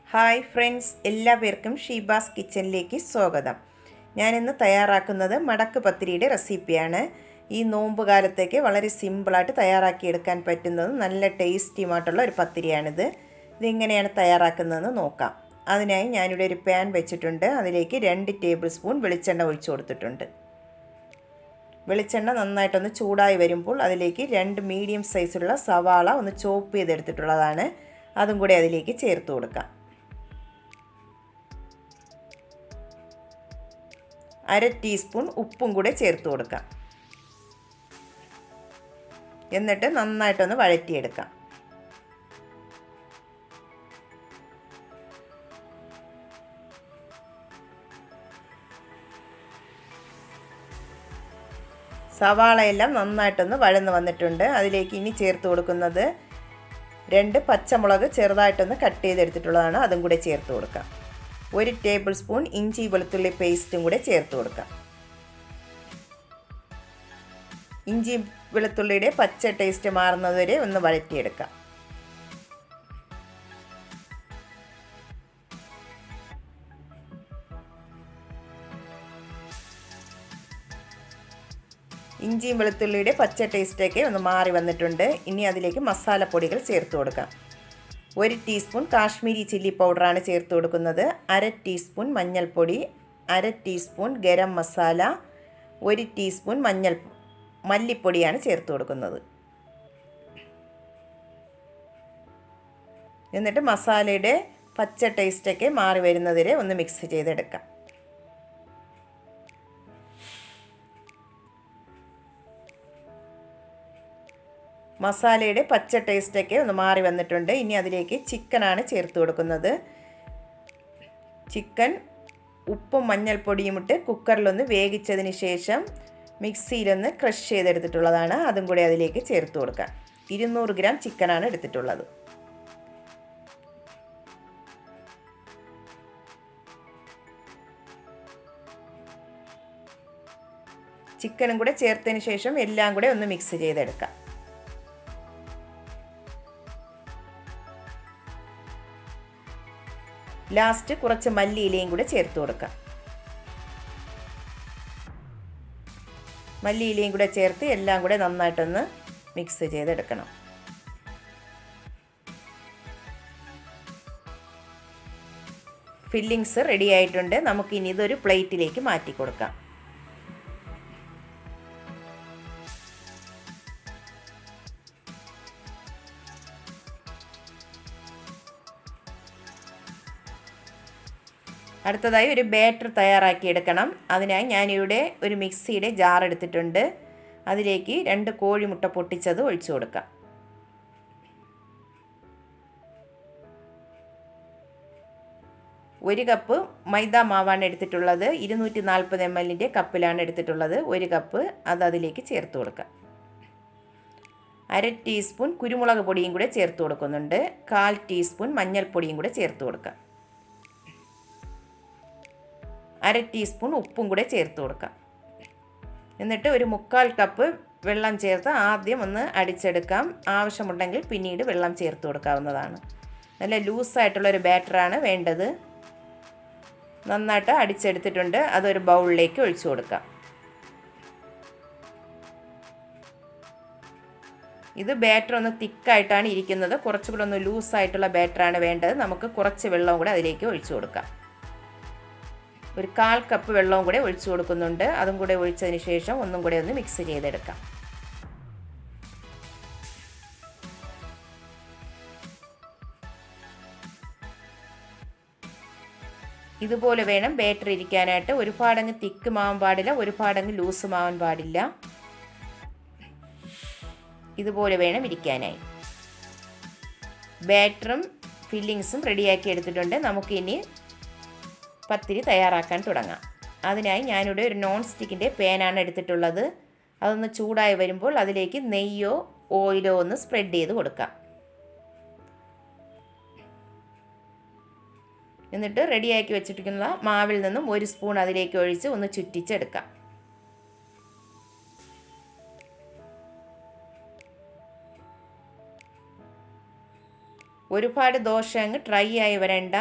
Hi friends, എല്ലാവർക്കും ഷീബാസ് കിച്ചണിലേക്ക് സ്വാഗതം. ഞാനിന്ന് തയ്യാറാക്കുന്നത് മടക്ക് പത്തിരിയുടെ റെസിപ്പിയാണ്. ഈ നോമ്പ് കാലത്തേക്ക് വളരെ സിമ്പിളായിട്ട് തയ്യാറാക്കിയെടുക്കാൻ പറ്റുന്നതും നല്ല ടേസ്റ്റിയുമായിട്ടുള്ള ഒരു പത്തിരിയാണിത്. ഇതെങ്ങനെയാണ് തയ്യാറാക്കുന്നതെന്ന് നോക്കാം. അതിനായി ഞാനിവിടെ ഒരു പാൻ വെച്ചിട്ടുണ്ട്. അതിലേക്ക് 2 ടേബിൾ സ്പൂൺ വെളിച്ചെണ്ണ ഒഴിച്ചു കൊടുത്തിട്ടുണ്ട്. വെളിച്ചെണ്ണ നന്നായിട്ടൊന്ന് ചൂടായി വരുമ്പോൾ അതിലേക്ക് 2 മീഡിയം സൈസിലുള്ള സവാള ഒന്ന് ചോപ്പ് ചെയ്തെടുത്തിട്ടുള്ളതാണ്. അതും കൂടി അതിലേക്ക് ചേർത്ത് കൊടുക്കാം. 1/2 ടീസ്പൂൺ ഉപ്പും കൂടെ ചേർത്ത് കൊടുക്കാം. എന്നിട്ട് നന്നായിട്ടൊന്ന് വഴറ്റിയെടുക്കാം. സവാളയെല്ലാം നന്നായിട്ടൊന്ന് വഴന്ന് വന്നിട്ടുണ്ട്. അതിലേക്ക് ഇനി ചേർത്ത് കൊടുക്കുന്നത് 2 പച്ചമുളക് ചെറുതായിട്ടൊന്ന് കട്ട് ചെയ്തെടുത്തിട്ടുള്ളതാണ്. അതും കൂടെ ചേർത്ത് കൊടുക്കാം. 1 ടേബിൾ സ്പൂൺ ഇഞ്ചി വെളുത്തുള്ളി പേസ്റ്റും കൂടെ ചേർത്ത് കൊടുക്കാം. ഇഞ്ചി വെളുത്തുള്ളിയുടെ പച്ച ടേസ്റ്റ് മാറുന്നതുവരെ ഒന്ന് വഴറ്റിയെടുക്കാം. ഇഞ്ചിയും വെളുത്തുള്ളിയുടെ പച്ച ടേസ്റ്റൊക്കെ ഒന്ന് മാറി വന്നിട്ടുണ്ട്. ഇനി അതിലേക്ക് മസാലപ്പൊടികൾ ചേർത്ത് കൊടുക്കാം. 1 ടീസ്പൂൺ കാശ്മീരി ചില്ലി പൗഡറാണ് ചേർത്ത് കൊടുക്കുന്നത്. 1/2 ടീസ്പൂൺ മഞ്ഞൾപ്പൊടി, 1/2 ടീസ്പൂൺ ഗരം മസാല, 1 ടീസ്പൂൺ മല്ലിപ്പൊടിയാണ് ചേർത്ത് കൊടുക്കുന്നത്. എന്നിട്ട് മസാലയുടെ പച്ച ടേസ്റ്റൊക്കെ മാറി വരുന്നതുവരെ ഒന്ന് മിക്സ് ചെയ്തെടുക്കാം. മസാലയുടെ പച്ച ടേസ്റ്റൊക്കെ ഒന്ന് മാറി വന്നിട്ടുണ്ട്. ഇനി അതിലേക്ക് ചിക്കനാണ് ചേർത്ത് കൊടുക്കുന്നത്. ചിക്കൻ ഉപ്പും മഞ്ഞൾപ്പൊടിയും ഇട്ട് കുക്കറിലൊന്ന് വേവിച്ചതിന് ശേഷം മിക്സിയിലൊന്ന് ക്രഷ് ചെയ്തെടുത്തിട്ടുള്ളതാണ്. അതും കൂടി അതിലേക്ക് ചേർത്ത് കൊടുക്കാം. 200 ഗ്രാം ചിക്കനാണ് എടുത്തിട്ടുള്ളത്. ചിക്കനും കൂടെ ചേർത്തതിന് ശേഷം എല്ലാം കൂടെ ഒന്ന് മിക്സ് ചെയ്തെടുക്കാം. ലാസ്റ്റ് കുറച്ച് മല്ലിയിലയും കൂടെ ചേർത്ത് കൊടുക്കാം. മല്ലിയിലയും കൂടെ ചേർത്ത് എല്ലാം കൂടെ നന്നായിട്ടൊന്ന് മിക്സ് ചെയ്തെടുക്കണം. ഫില്ലിങ്സ് റെഡി ആയിട്ടുണ്ട്. നമുക്കിനി ഇതൊരു പ്ലേറ്റിലേക്ക് മാറ്റി കൊടുക്കാം. അടുത്തതായി ഒരു ബാറ്റർ തയ്യാറാക്കിയെടുക്കണം. അതിനായി ഞാനിവിടെ ഒരു മിക്സിയുടെ ജാർ എടുത്തിട്ടുണ്ട്. അതിലേക്ക് 2 കോഴിമുട്ട പൊട്ടിച്ചത് ഒഴിച്ചു കൊടുക്കാം. 1 കപ്പ് മൈദ മാവാണ് എടുത്തിട്ടുള്ളത്. 240 ml കപ്പിലാണ് എടുത്തിട്ടുള്ളത്. 1 കപ്പ് അതിലേക്ക് ചേർത്ത് കൊടുക്കാം. 1/2 ടീസ്പൂൺ കുരുമുളക് പൊടിയും കൂടെ ചേർത്ത് കൊടുക്കുന്നുണ്ട്. 1/4 ടീസ്പൂൺ മഞ്ഞൾപ്പൊടിയും കൂടെ ചേർത്ത് കൊടുക്കാം. 1/2 ടീസ്പൂൺ ഉപ്പും കൂടെ ചേർത്ത് കൊടുക്കാം. എന്നിട്ട് ഒരു 1/4 കപ്പ് വെള്ളം ചേർത്ത് ആദ്യം ഒന്ന് അടിച്ചെടുക്കാം. ആവശ്യമുണ്ടെങ്കിൽ പിന്നീട് വെള്ളം ചേർത്ത് കൊടുക്കാവുന്നതാണ്. നല്ല ലൂസായിട്ടുള്ളൊരു ബാറ്ററാണ് വേണ്ടത്. നന്നായിട്ട് അടിച്ചെടുത്തിട്ടുണ്ട്. അതൊരു ബൗളിലേക്ക് ഒഴിച്ചു കൊടുക്കാം. ഇത് ബാറ്റർ ഒന്ന് തിക്കായിട്ടാണ് ഇരിക്കുന്നത്. കുറച്ചുകൂടെ ഒന്ന് ലൂസായിട്ടുള്ള ബാറ്ററാണ് വേണ്ടത്. നമുക്ക് കുറച്ച് വെള്ളവും കൂടെ അതിലേക്ക് ഒഴിച്ചു കൊടുക്കാം. ഒരു 1/4 കപ്പ് വെള്ളവും കൂടെ ഒഴിച്ചു കൊടുക്കുന്നുണ്ട്. അതും കൂടെ ഒഴിച്ചതിന് ശേഷം ഒന്നും കൂടെ ഒന്ന് മിക്സ് ചെയ്തെടുക്കാം. ഇതുപോലെ വേണം ബാറ്റർ ഇരിക്കാനായിട്ട്. ഒരുപാടങ്ങ് തിക്ക് മാവാൻ പാടില്ല, ഒരുപാടങ്ങ് ലൂസ് മാവാൻ പാടില്ല. ഇതുപോലെ വേണം ഇരിക്കാനായി. ബാറ്ററും ഫില്ലിങ്സും റെഡിയാക്കി എടുത്തിട്ടുണ്ട്. നമുക്കിനി പത്തിരി തയ്യാറാക്കാൻ തുടങ്ങാം. അതിനായി ഞാനിവിടെ ഒരു നോൺ സ്റ്റിക്കിൻ്റെ പാനാണ് എടുത്തിട്ടുള്ളത്. അതൊന്ന് ചൂടായി വരുമ്പോൾ അതിലേക്ക് നെയ്യോ ഓയിലോ ഒന്ന് സ്പ്രെഡ് ചെയ്ത് കൊടുക്കാം. എന്നിട്ട് റെഡിയാക്കി വെച്ചിരിക്കുന്ന മാവിൽ നിന്നും 1 സ്പൂൺ അതിലേക്ക് ഒഴിച്ച് ഒന്ന് ചുറ്റിച്ചെടുക്കാം. ഒരുപാട് ദോശ അങ്ങ് ഡ്രൈ ആയി വരണ്ട,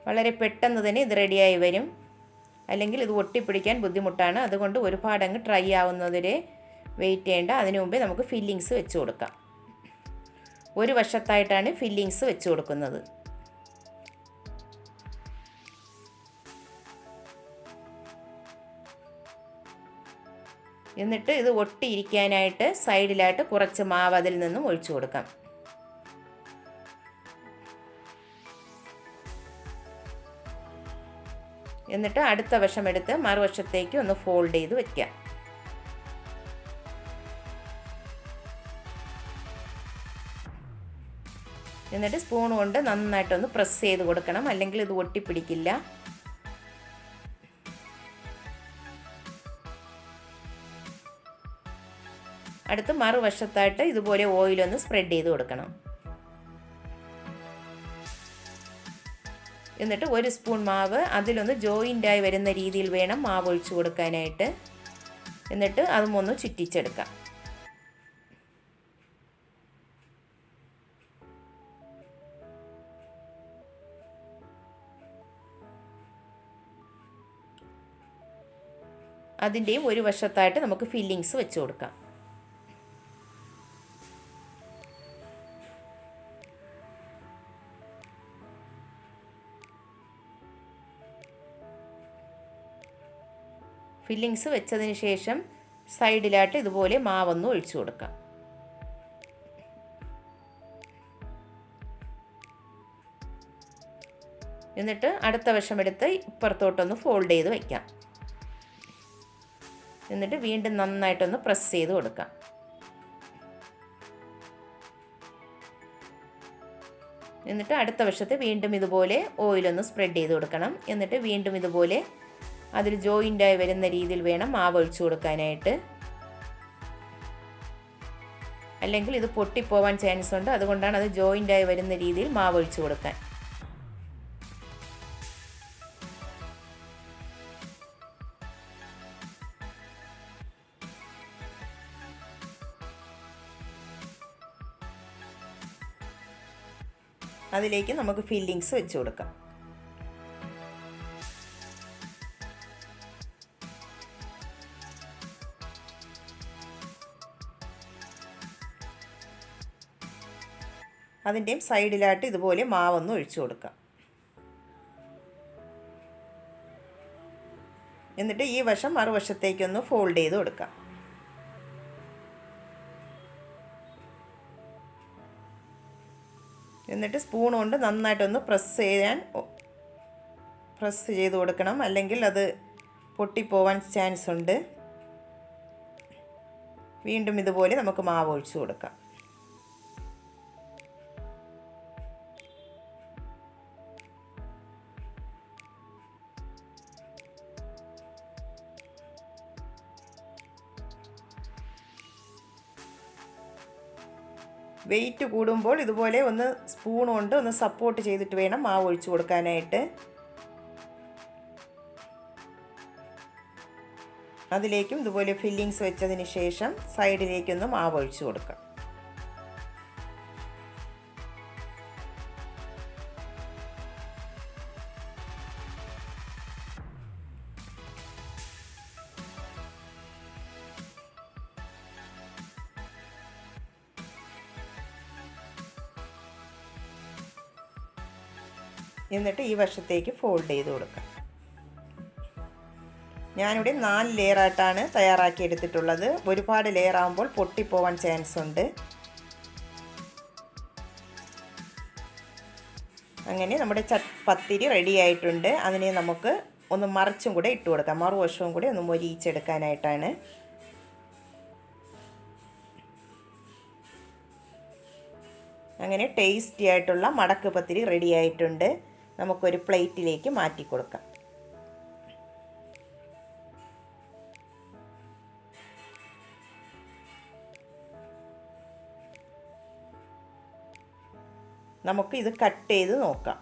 വളരെ പെട്ടെന്ന് തന്നെ ഇത് റെഡിയായി വരും. അല്ലെങ്കിൽ ഇത് ഒട്ടിപ്പിടിക്കാൻ ബുദ്ധിമുട്ടാണ്. അതുകൊണ്ട് ഒരുപാട് അങ്ങ് ഡ്രൈ ആവുന്നതുവരെ വെയിറ്റ് ചെയ്യേണ്ട. അതിനു മുമ്പേ നമുക്ക് ഫില്ലിങ്സ് വെച്ച് കൊടുക്കാം. ഒരു വശത്തായിട്ടാണ് ഫില്ലിങ്സ് വെച്ച് കൊടുക്കുന്നത്. എന്നിട്ട് ഇത് ഒട്ടിയിരിക്കാനായിട്ട് സൈഡിലായിട്ട് കുറച്ച് മാവ് അതിൽ നിന്നും ഒഴിച്ചു കൊടുക്കാം. എന്നിട്ട് അടുത്ത വശം എടുത്ത് മറുവശത്തേക്ക് ഒന്ന് ഫോൾഡ് ചെയ്ത് വയ്ക്കാം. എന്നിട്ട് സ്പൂൺ കൊണ്ട് നന്നായിട്ടൊന്ന് പ്രസ് ചെയ്ത് കൊടുക്കണം, അല്ലെങ്കിൽ ഇത് ഒട്ടിപ്പിടിക്കില്ല. അടുത്ത് മറുവശത്തായിട്ട് ഇതുപോലെ ഓയിലൊന്ന് സ്പ്രെഡ് ചെയ്ത് കൊടുക്കണം. എന്നിട്ട് ഒരു സ്പൂൺ മാവ് അതിലൊന്ന് ജോയിൻ്റായി വരുന്ന രീതിയിൽ വേണം മാവ് ഒഴിച്ചു കൊടുക്കാനായിട്ട്. എന്നിട്ട് അതും ഒന്ന് ചുറ്റിച്ചെടുക്കാം. അതിൻ്റെയും ഒരു വശത്തായിട്ട് നമുക്ക് ഫില്ലിങ്സ് വെച്ച് കൊടുക്കാം. ഫില്ലിങ്സ് വെച്ചതിന് ശേഷം സൈഡിലായിട്ട് ഇതുപോലെ മാവൊന്ന് ഒഴിച്ചു കൊടുക്കാം. എന്നിട്ട് അടുത്ത വശം എടുത്ത് ഇപ്പുറത്തോട്ടൊന്ന് ഫോൾഡ് ചെയ്ത് വയ്ക്കാം. എന്നിട്ട് വീണ്ടും നന്നായിട്ടൊന്ന് പ്രസ് ചെയ്ത് കൊടുക്കാം. എന്നിട്ട് അടുത്ത വശത്ത് വീണ്ടും ഇതുപോലെ ഓയിലൊന്ന് സ്പ്രെഡ് ചെയ്ത് കൊടുക്കണം. എന്നിട്ട് വീണ്ടും ഇതുപോലെ അതിൽ ജോയിൻ്റായി വരുന്ന രീതിയിൽ വേണം മാവ് ഒഴിച്ചു കൊടുക്കാനായിട്ട്. അല്ലെങ്കിൽ ഇത് പൊട്ടിപ്പോവാൻ ചാൻസ് ഉണ്ട്. അതുകൊണ്ടാണ് അത് ജോയിൻ്റായി വരുന്ന രീതിയിൽ മാവ് ഒഴിച്ചു കൊടുക്കാൻ. അതിലേക്ക് നമുക്ക് ഫില്ലിങ്സ് വെച്ച് കൊടുക്കാം. അതിൻ്റെയും സൈഡിലായിട്ട് ഇതുപോലെ മാവൊന്ന് ഒഴിച്ചു കൊടുക്കാം. എന്നിട്ട് ഈ വശം മറുവശത്തേക്കൊന്ന് ഫോൾഡ് ചെയ്ത് കൊടുക്കാം. എന്നിട്ട് സ്പൂൺ കൊണ്ട് നന്നായിട്ടൊന്ന് പ്രസ് ചെയ്ത് കൊടുക്കണം, അല്ലെങ്കിൽ അത് പൊട്ടിപ്പോവാൻ ചാൻസ് ഉണ്ട്. വീണ്ടും ഇതുപോലെ നമുക്ക് മാവ് ഒഴിച്ചു കൊടുക്കാം. വെയിറ്റ് കൂടുമ്പോൾ ഇതുപോലെ ഒന്ന് സ്പൂൺ കൊണ്ട് ഒന്ന് സപ്പോർട്ട് ചെയ്തിട്ട് വേണം മാവ് ഒഴിച്ചു കൊടുക്കാനായിട്ട്. അതിലേക്കും ഇതുപോലെ ഫില്ലിങ്സ് വെച്ചതിന് ശേഷം സൈഡിലേക്കൊന്ന് മാവ് ഒഴിച്ചു കൊടുക്കാം. എന്നിട്ട് ഈ വശത്തേക്ക് ഫോൾഡ് ചെയ്ത് കൊടുക്കാം. ഞാനിവിടെ 4 ലെയറായിട്ടാണ് തയ്യാറാക്കി എടുത്തിട്ടുള്ളത്. ഒരുപാട് ലെയർ ആകുമ്പോൾ പൊട്ടിപ്പോവാൻ ചാൻസ് ഉണ്ട്. അങ്ങനെ നമ്മുടെ പത്തിരി റെഡി ആയിട്ടുണ്ട്. അതിനെ നമുക്ക് ഒന്ന് മറിച്ചും കൂടെ ഇട്ട് കൊടുക്കാം. മറുവശവും കൂടെ ഒന്ന് മൊരിയിച്ചെടുക്കാനായിട്ടാണ്. അങ്ങനെ ടേസ്റ്റി ആയിട്ടുള്ള മടക്ക് പത്തിരി റെഡി ആയിട്ടുണ്ട്. നമുക്കൊരു പ്ലേറ്റിലേക്ക് മാറ്റി കൊടുക്കാം. നമുക്ക് ഇത് കട്ട് ചെയ്ത് നോക്കാം.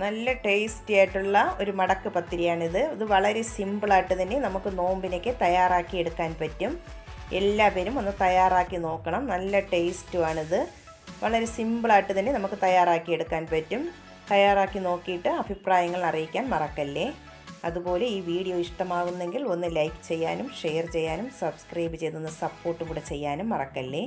നല്ല ടേസ്റ്റി ആയിട്ടുള്ള ഒരു മടക്ക് പത്തിരിയാണിത്. ഇത് വളരെ സിമ്പിളായിട്ട് തന്നെ നമുക്ക് നോമ്പിനൊക്കെ തയ്യാറാക്കി എടുക്കാൻ പറ്റും. എല്ലാവരും ഒന്ന് തയ്യാറാക്കി നോക്കണം. നല്ല ടേസ്റ്റുമാണിത്. വളരെ സിമ്പിളായിട്ട് തന്നെ നമുക്ക് തയ്യാറാക്കി എടുക്കാൻ പറ്റും. തയ്യാറാക്കി നോക്കിയിട്ട് അഭിപ്രായങ്ങൾ അറിയിക്കാൻ മറക്കല്ലേ. അതുപോലെ ഈ വീഡിയോ ഇഷ്ടമാകുന്നെങ്കിൽ ഒന്ന് ലൈക്ക് ചെയ്യാനും ഷെയർ ചെയ്യാനും സബ്സ്ക്രൈബ് ചെയ്തൊന്ന് സപ്പോർട്ടും കൂടെ ചെയ്യാനും മറക്കല്ലേ.